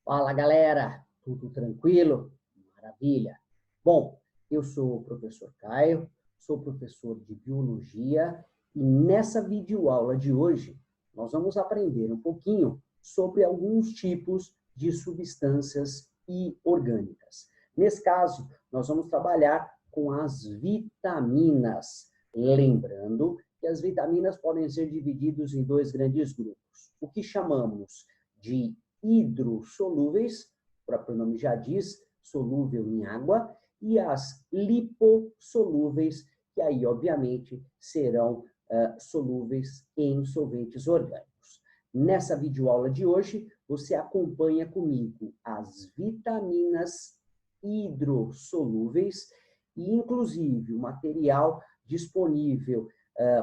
Fala, galera! Tudo tranquilo? Maravilha! Bom, eu sou o professor Caio, sou professor de Biologia e nessa videoaula de hoje nós vamos aprender um pouquinho sobre alguns tipos de substâncias orgânicas. Nesse caso, nós vamos trabalhar com as vitaminas. Lembrando que as vitaminas podem ser divididas em dois grandes grupos. O que chamamos de hidrossolúveis, o próprio nome já diz, solúvel em água, e as lipossolúveis, que aí, obviamente, serão solúveis em solventes orgânicos. Nessa videoaula de hoje, você acompanha comigo as vitaminas hidrossolúveis e, inclusive, o material disponível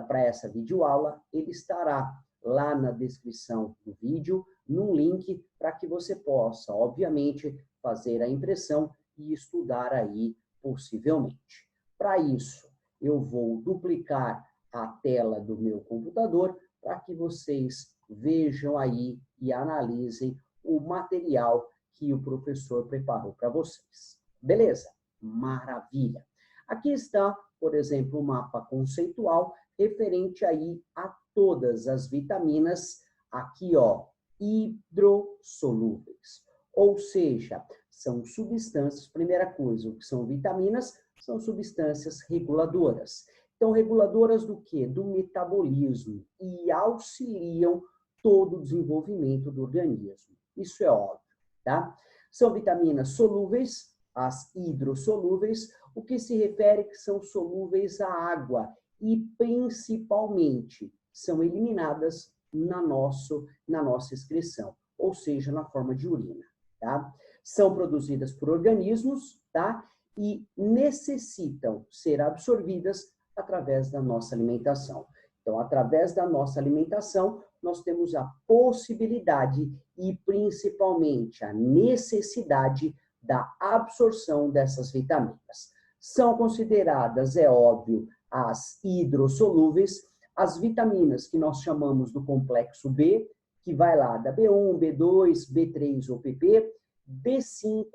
para essa videoaula, ele estará lá na descrição do vídeo, num link para que você possa, obviamente, fazer a impressão e estudar aí possivelmente. Para isso, eu vou duplicar a tela do meu computador para que vocês vejam aí e analisem o material que o professor preparou para vocês. Beleza? Maravilha! Aqui está, por exemplo, o mapa conceitual referente aí a todas as vitaminas, aqui ó, hidrossolúveis. Ou seja, são substâncias, primeira coisa, o que são vitaminas? São substâncias reguladoras. Então, reguladoras do quê? Do metabolismo e auxiliam todo o desenvolvimento do organismo. Isso é óbvio, tá? São vitaminas solúveis, as hidrossolúveis, o que se refere que são solúveis à água e, principalmente, são eliminadas na nossa excreção, ou seja, na forma de urina, tá? São produzidas por organismos, tá? E necessitam ser absorvidas através da nossa alimentação. Então, através da nossa alimentação, nós temos a possibilidade e, principalmente, a necessidade da absorção dessas vitaminas. São consideradas, é óbvio, as hidrossolúveis, as vitaminas que nós chamamos do complexo B, que vai lá da B1, B2, B3 ou PP, B5,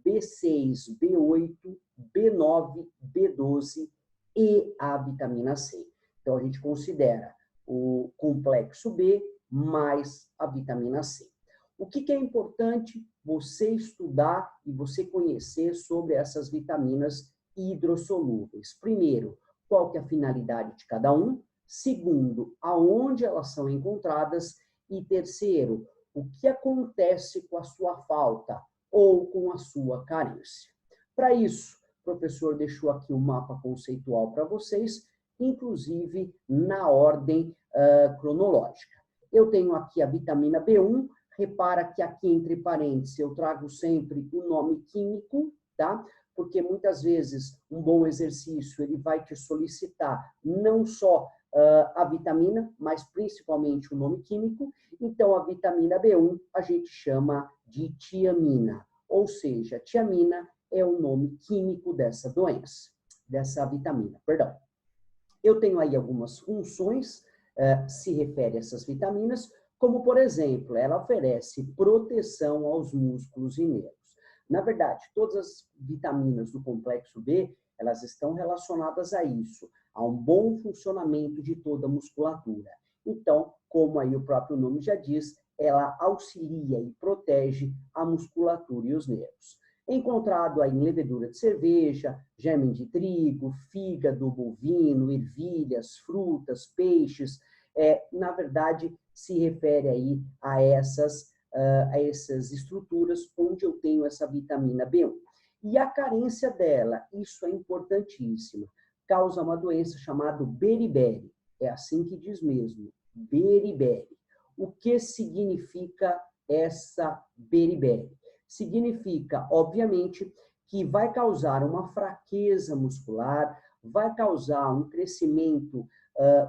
B6, B8, B9, B12 e a vitamina C. Então, a gente considera o complexo B mais a vitamina C. O que é importante você estudar e você conhecer sobre essas vitaminas hidrossolúveis? Primeiro, qual que é a finalidade de cada um? Segundo, aonde elas são encontradas? E terceiro, o que acontece com a sua falta ou com a sua carência? Para isso, o professor deixou aqui um mapa conceitual para vocês, inclusive na ordem cronológica. Eu tenho aqui a vitamina B1, repara que aqui entre parênteses eu trago sempre o nome químico, tá? Porque muitas vezes um bom exercício ele vai te solicitar não só a vitamina, mas principalmente o nome químico. Então, a vitamina B1 a gente chama de tiamina, ou seja, tiamina é o nome químico dessa doença, dessa vitamina, perdão. Eu tenho aí algumas funções, se refere a essas vitaminas, como, por exemplo, ela oferece proteção aos músculos e nervos. Na verdade, todas as vitaminas do complexo B, elas estão relacionadas a isso, a um bom funcionamento de toda a musculatura. Então, como aí o próprio nome já diz, ela auxilia e protege a musculatura e os nervos. Encontrado aí em levedura de cerveja, germe de trigo, fígado bovino, ervilhas, frutas, peixes, na verdade, se refere aí a essas estruturas onde eu tenho essa vitamina B1. E a carência dela, isso é importantíssimo, causa uma doença chamada beriberi. É assim que diz mesmo, beriberi. O que significa essa beriberi? Significa, obviamente, que vai causar uma fraqueza muscular, vai causar um crescimento,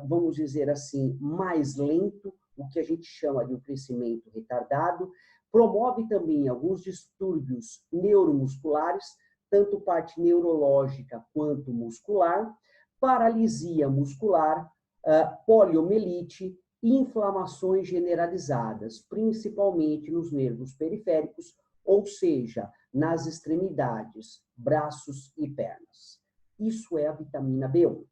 vamos dizer assim, mais lento, o que a gente chama de um crescimento retardado, promove também alguns distúrbios neuromusculares, tanto parte neurológica quanto muscular, paralisia muscular, poliomielite inflamações generalizadas, principalmente nos nervos periféricos, ou seja, nas extremidades, braços e pernas. Isso é a vitamina B1.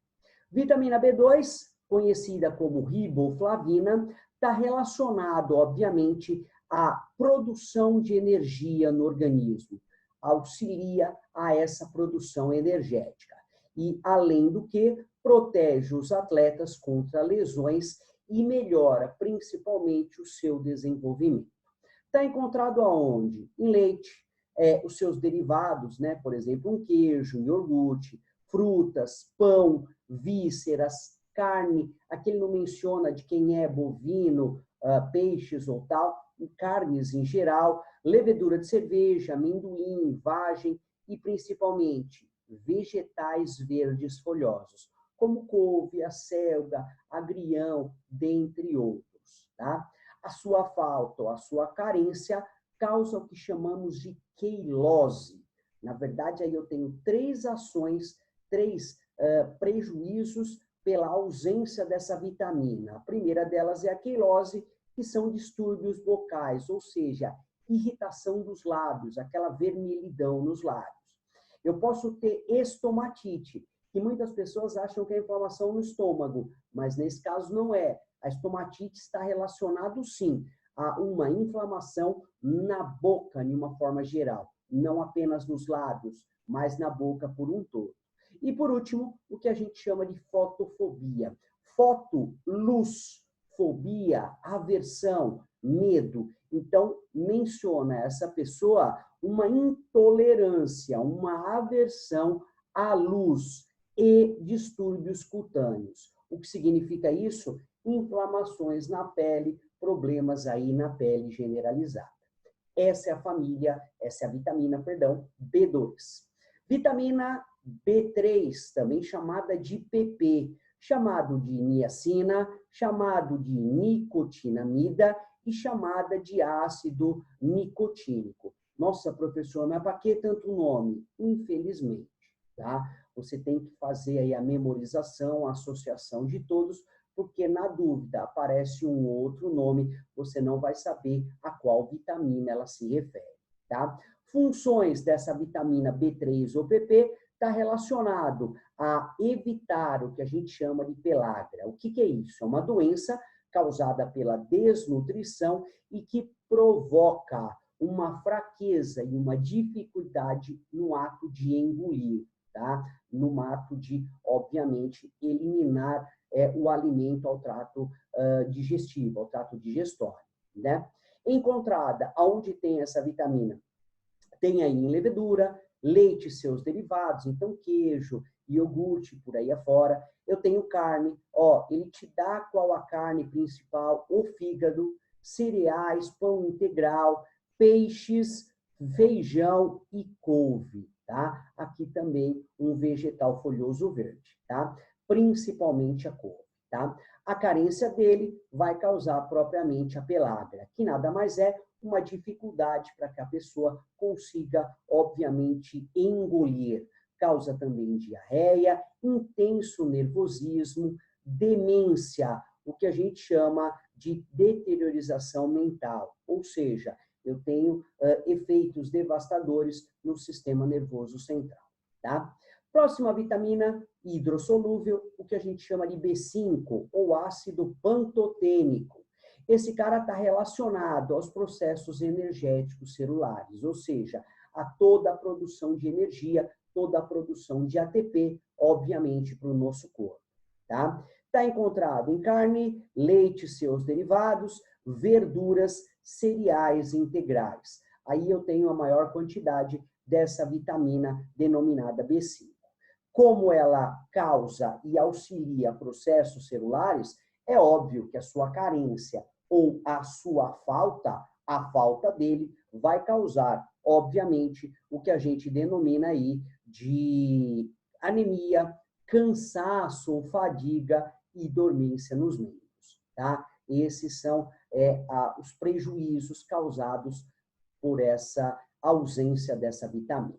Vitamina B2, conhecida como riboflavina, está relacionado, obviamente, à produção de energia no organismo, auxilia a essa produção energética. E, além do que, protege os atletas contra lesões e melhora principalmente o seu desenvolvimento. Está encontrado aonde? Em leite, os seus derivados, né? Por exemplo, um queijo, um iogurte, frutas, pão, vísceras, carne. Aqui ele não menciona de quem é bovino, peixes ou tal, carnes em geral, levedura de cerveja, amendoim, vagem e principalmente vegetais verdes folhosos, como couve, acelga, agrião, dentre outros, tá? A sua falta ou a sua carência causa o que chamamos de queilose. Na verdade, aí eu tenho três ações, três prejuízos pela ausência dessa vitamina. A primeira delas é a queilose, que são distúrbios bocais, ou seja, irritação dos lábios, aquela vermelhidão nos lábios. Eu posso ter estomatite, que muitas pessoas acham que é inflamação no estômago, mas nesse caso não é. A estomatite está relacionada, sim, a uma inflamação na boca, de uma forma geral, não apenas nos lábios, mas na boca por um todo. E, por último, o que a gente chama de fotofobia. Foto, luz, fobia, aversão, medo. Então, menciona essa pessoa uma intolerância, uma aversão à luz e distúrbios cutâneos. O que significa isso? Inflamações na pele, problemas aí na pele generalizada. Essa é a família, essa é a vitamina, perdão, B2. Vitamina B3, também chamada de PP, chamado de niacina, chamado de nicotinamida e chamada de ácido nicotínico. Nossa, professor, mas para que tanto nome? Infelizmente, tá? Você tem que fazer aí a memorização, a associação de todos, porque na dúvida aparece um outro nome, você não vai saber a qual vitamina ela se refere, tá? Funções dessa vitamina B3 ou PP está relacionado a evitar o que a gente chama de pelágra. O que é isso? É uma doença causada pela desnutrição e que provoca uma fraqueza e uma dificuldade no ato de engolir, tá? No ato de, obviamente, eliminar o alimento ao trato digestivo, ao trato digestório, né? Encontrada aonde tem essa vitamina? Tem aí em levedura, leite e seus derivados, então queijo, iogurte, por aí afora. Eu tenho carne, ele te dá qual a carne principal? O fígado, cereais, pão integral, peixes, feijão e couve, tá? Aqui também um vegetal folhoso verde, tá? Principalmente a couve, tá? A carência dele vai causar propriamente a pelágra, que nada mais é uma dificuldade para que a pessoa consiga, obviamente, engolir. Causa também diarreia, intenso nervosismo, demência, o que a gente chama de deteriorização mental, ou seja, eu tenho efeitos devastadores no sistema nervoso central, tá? Próxima vitamina, hidrossolúvel, o que a gente chama de B5, ou ácido pantotênico. Esse cara está relacionado aos processos energéticos celulares, ou seja, a toda a produção de energia, toda a produção de ATP, obviamente, para o nosso corpo, tá? Está encontrado em carne, leite e seus derivados, verduras, cereais integrais. Aí eu tenho a maior quantidade dessa vitamina denominada B5. Como ela causa e auxilia processos celulares, é óbvio que a sua carência ou a sua falta, a falta dele, vai causar, obviamente, o que a gente denomina aí de anemia, cansaço ou fadiga e dormência nos membros, tá? Esses são os prejuízos causados por essa ausência dessa vitamina.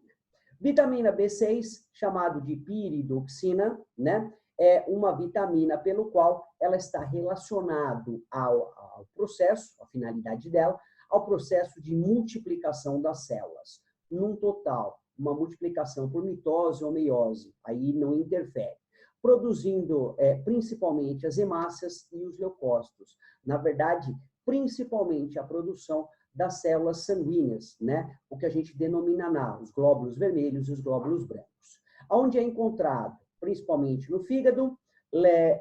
Vitamina B6, chamado de piridoxina, né? é uma vitamina pelo qual ela está relacionado ao processo, a finalidade dela, ao processo de multiplicação das células. Num total, uma multiplicação por mitose ou meiose, aí não interfere. Produzindo principalmente as hemácias e os leucócitos. Na verdade, principalmente a produção das células sanguíneas, né? O que a gente denomina os glóbulos vermelhos e os glóbulos brancos. Onde é encontrado, principalmente no fígado,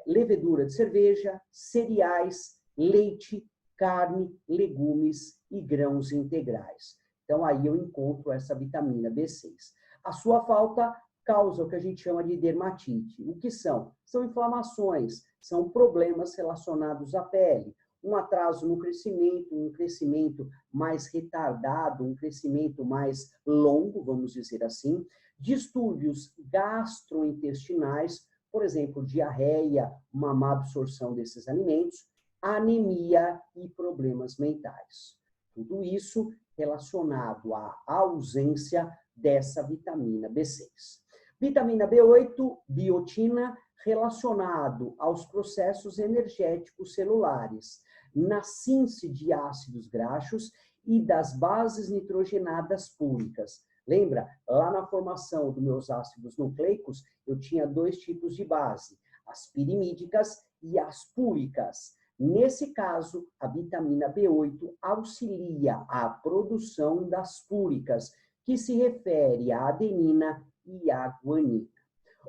levedura de cerveja, cereais, leite, carne, legumes e grãos integrais. Então, aí eu encontro essa vitamina B6. A sua falta causa o que a gente chama de dermatite. O que são? São inflamações, são problemas relacionados à pele, um atraso no crescimento, um crescimento mais retardado, um crescimento mais longo, vamos dizer assim, distúrbios gastrointestinais, por exemplo, diarreia, uma má absorção desses alimentos, anemia e problemas mentais. Tudo isso relacionado à ausência dessa vitamina B6. Vitamina B8, biotina, relacionado aos processos energéticos celulares, na síntese de ácidos graxos e das bases nitrogenadas púricas. Lembra? Lá na formação dos meus ácidos nucleicos, eu tinha 2 tipos de base, as pirimídicas e as púricas. Nesse caso, a vitamina B8 auxilia a produção das púricas, que se refere à adenina e à guanina.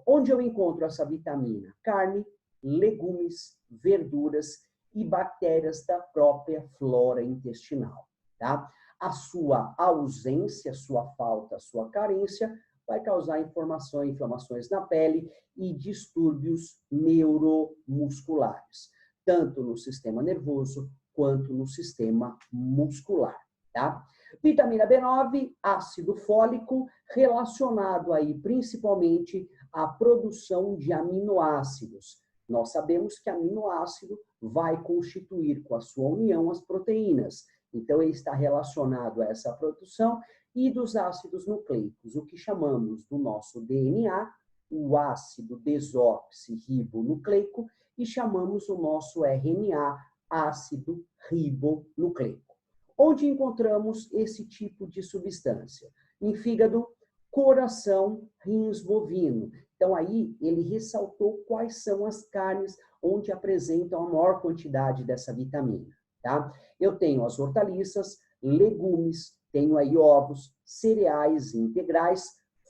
Onde eu encontro essa vitamina? Carne, legumes, verduras e bactérias da própria flora intestinal, tá? A sua ausência, a sua falta, a sua carência vai causar inflamações na pele e distúrbios neuromusculares, tanto no sistema nervoso quanto no sistema muscular, tá? Vitamina B9, ácido fólico, relacionado aí principalmente à produção de aminoácidos. Nós sabemos que aminoácido vai constituir com a sua união as proteínas. Então, ele está relacionado a essa produção e dos ácidos nucleicos, o que chamamos do nosso DNA, o ácido desoxirribonucleico, e chamamos o nosso RNA, ácido ribonucleico. Onde encontramos esse tipo de substância? Em fígado, coração, rins bovino. Então, aí, ele ressaltou quais são as carnes onde apresentam a maior quantidade dessa vitamina, tá? Eu tenho as hortaliças, legumes, tenho aí ovos, cereais integrais,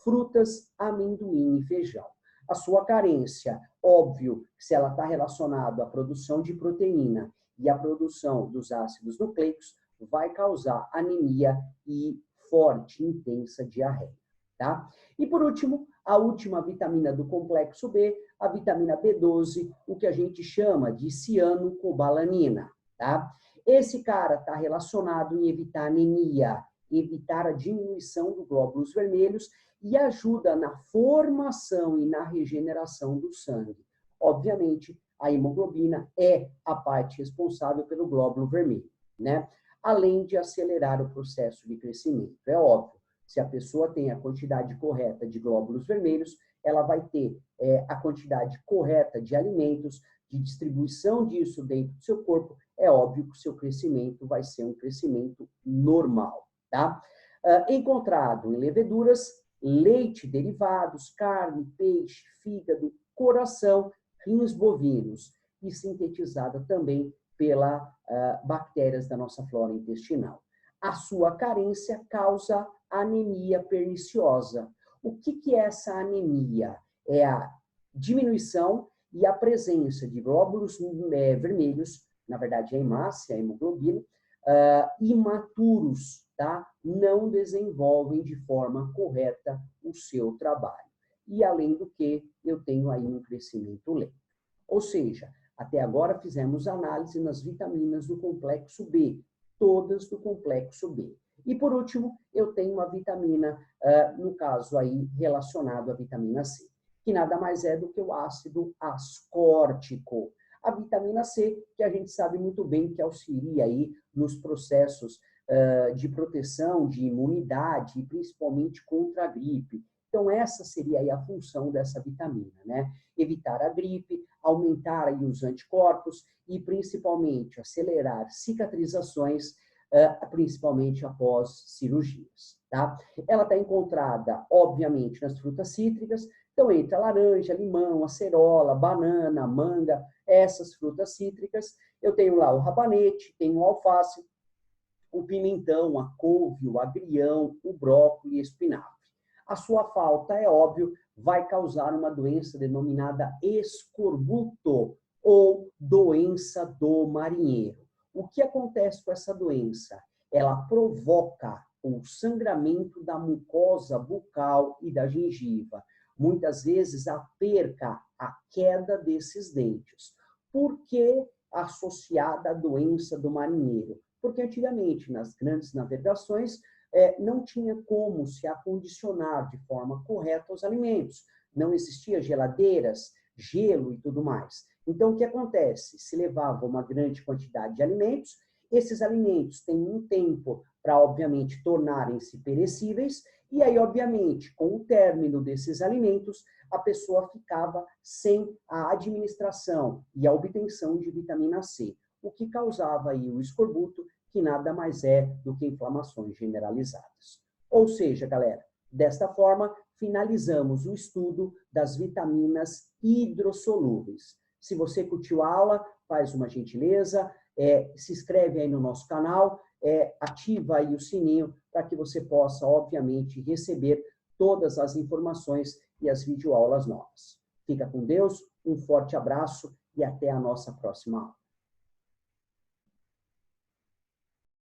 frutas, amendoim e feijão. A sua carência, óbvio, se ela está relacionada à produção de proteína e à produção dos ácidos nucleicos, vai causar anemia e forte, intensa diarreia, tá? E por último, a última vitamina do complexo B, a vitamina B12, o que a gente chama de cianocobalamina, tá? Esse cara está relacionado em evitar anemia, evitar a diminuição dos glóbulos vermelhos e ajuda na formação e na regeneração do sangue. Obviamente, a hemoglobina é a parte responsável pelo glóbulo vermelho, né? Além de acelerar o processo de crescimento. É óbvio, se a pessoa tem a quantidade correta de glóbulos vermelhos, ela vai ter a quantidade correta de alimentos, de distribuição disso dentro do seu corpo, é óbvio que o seu crescimento vai ser um crescimento normal, tá? Encontrado em leveduras, leite, derivados, carne, peixe, fígado, coração, rins bovinos e sintetizada também pelas bactérias da nossa flora intestinal. A sua carência causa anemia perniciosa. O que é essa anemia? É a diminuição e a presença de glóbulos vermelhos, na verdade a hemácia, a hemoglobina, imaturos, tá? Não desenvolvem de forma correta o seu trabalho. E além do que, eu tenho aí um crescimento lento. Ou seja, até agora fizemos análise nas vitaminas do complexo B, todas do complexo B. E por último, eu tenho uma vitamina, no caso aí, relacionado à vitamina C, que nada mais é do que o ácido ascórtico. A vitamina C, que a gente sabe muito bem que auxilia aí nos processos de proteção, de imunidade, e principalmente contra a gripe. Então, essa seria aí a função dessa vitamina, né? Evitar a gripe, aumentar aí os anticorpos e, principalmente, acelerar cicatrizações, principalmente após cirurgias, tá? Ela está encontrada, obviamente, nas frutas cítricas, então entra laranja, limão, acerola, banana, manga, essas frutas cítricas. Eu tenho lá o rabanete, tenho o alface, o pimentão, a couve, o agrião, o brócolis e espinafre. A sua falta, é óbvio, vai causar uma doença denominada escorbuto ou doença do marinheiro. O que acontece com essa doença? Ela provoca o sangramento da mucosa bucal e da gengiva. Muitas vezes a perca, a queda desses dentes. Por que associada à doença do marinheiro? Porque antigamente, nas grandes navegações, não tinha como se acondicionar de forma correta os alimentos. Não existia geladeiras, gelo e tudo mais. Então, o que acontece? Se levava uma grande quantidade de alimentos, esses alimentos têm um tempo para, obviamente, tornarem-se perecíveis, e aí, obviamente, com o término desses alimentos, a pessoa ficava sem a administração e a obtenção de vitamina C, o que causava aí o escorbuto, que nada mais é do que inflamações generalizadas. Ou seja, galera, desta forma, finalizamos o estudo das vitaminas hidrossolúveis. Se você curtiu a aula, faz uma gentileza, se inscreve aí no nosso canal, ativa aí o sininho para que você possa, obviamente, receber todas as informações e as videoaulas novas. Fica com Deus, um forte abraço e até a nossa próxima aula.